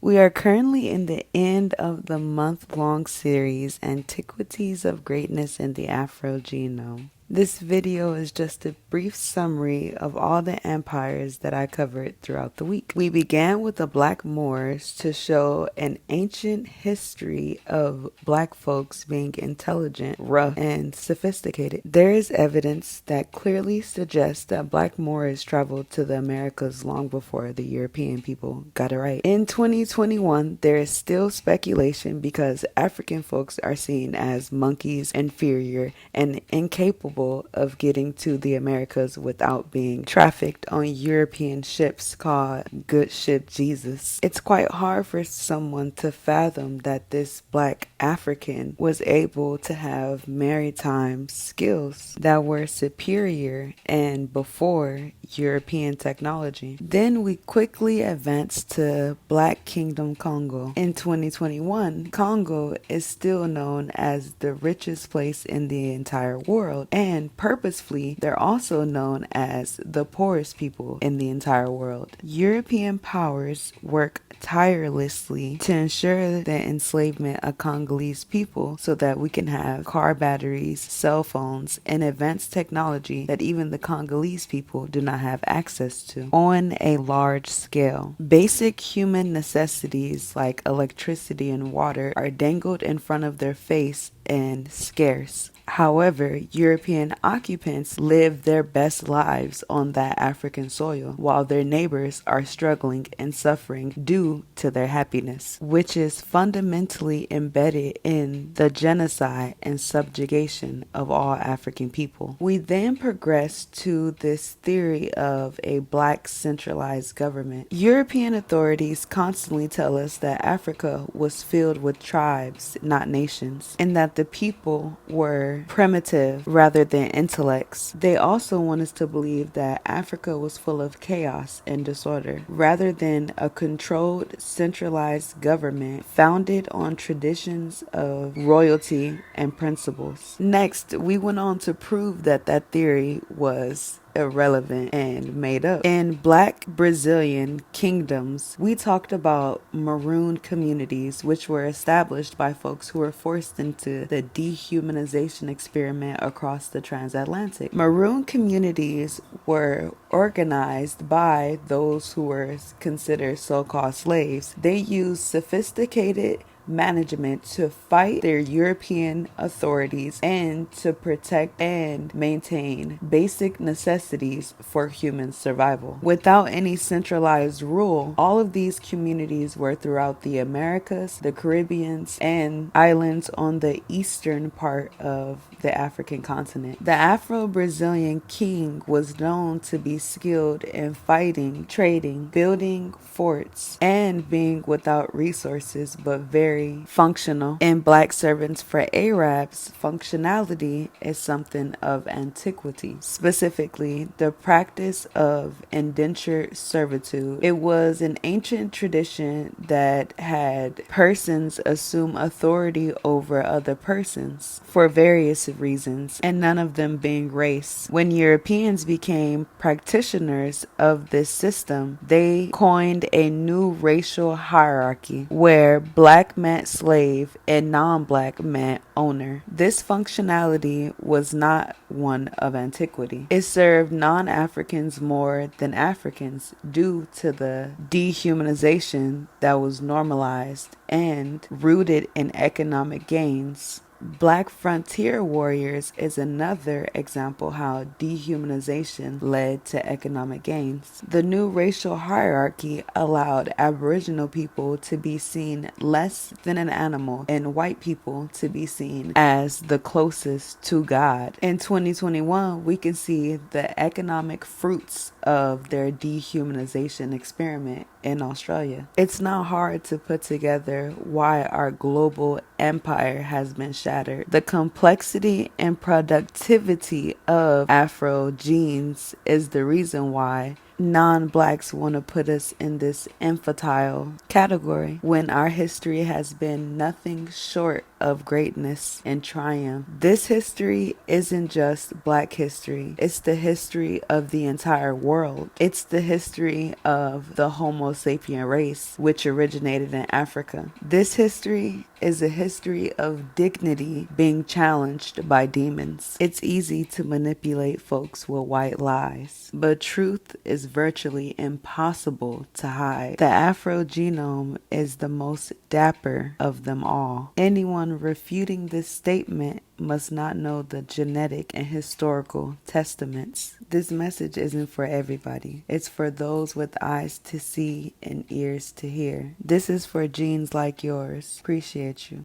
We are currently in the end of the month-long series, Antiquities of Greatness in the Afro Genome. This video is just a brief summary of all the empires that I covered throughout the week. We began with the Blackmoors to show an ancient history of black folks being intelligent, rough, and sophisticated. There is evidence that clearly suggests that Blackmoors traveled to the Americas long before the European people got it right. In 2021, there is still speculation because African folks are seen as monkeys, inferior, and incapable of getting to the Americas without being trafficked on European ships called Good Ship Jesus. It's quite hard for someone to fathom that this black African was able to have maritime skills that were superior and before European technology. Then we quickly advanced to Black Kingdom Congo. In 2021, Congo is still known as the richest place in the entire world, and purposefully, they're also known as the poorest people in the entire world. European powers work tirelessly to ensure the enslavement of Congolese people so that we can have car batteries, cell phones, and advanced technology that even the Congolese people do not have access to on a large scale. Basic human necessities like electricity and water are dangled in front of their face and scarce. However, European occupants live their best lives on that African soil, while their neighbors are struggling and suffering due to their happiness, which is fundamentally embedded in the genocide and subjugation of all African people. We then progress to this theory of a black centralized government. European authorities constantly tell us that Africa was filled with tribes, not nations, and that the people were primitive rather than intellects. They also want us to believe that Africa was full of chaos and disorder rather than a controlled, centralized government founded on traditions of royalty and principles. Next, we went on to prove that that theory was irrelevant and made up. In Black Brazilian kingdoms, we talked about maroon communities which were established by folks who were forced into the dehumanization experiment across the transatlantic. Maroon communities were organized by those who were considered so-called slaves. They used sophisticated management to fight their European authorities and to protect and maintain basic necessities for human survival. Without any centralized rule, all of these communities were throughout the Americas, the Caribbean, and islands on the eastern part of the African continent. The Afro-Brazilian king was known to be skilled in fighting, trading, building forts, and being without resources but very functional. In black servants for Arabs, functionality is something of antiquity, specifically the practice of indentured servitude. It was an ancient tradition that had persons assume authority over other persons for various reasons, and none of them being race. When Europeans became practitioners of this system, they coined a new racial hierarchy where black meant slave and non-black meant owner. This functionality was not one of antiquity. It served non-Africans more than Africans due to the dehumanization that was normalized and rooted in economic gains. Black frontier warriors is another example how dehumanization led to economic gains. The new racial hierarchy allowed Aboriginal people to be seen less than an animal and white people to be seen as the closest to God. In 2021, we can see the economic fruits of their dehumanization experiment in Australia. It's not hard to put together why our global empire has been shattered. The complexity and productivity of Afro genes is the reason why non-blacks want to put us in this infantile category when our history has been nothing short of greatness and triumph. This history isn't just black history. It's the history of the entire world. It's the history of the Homo sapien race, which originated in Africa. This history is a history of dignity being challenged by demons. It's easy to manipulate folks with white lies, but truth is virtually impossible to hide. The Afro genome is the most dapper of them all. Anyone refuting this statement must not know the genetic and historical testaments. This message isn't for everybody. It's for those with eyes to see and ears to hear. This is for genes like yours. Appreciate you.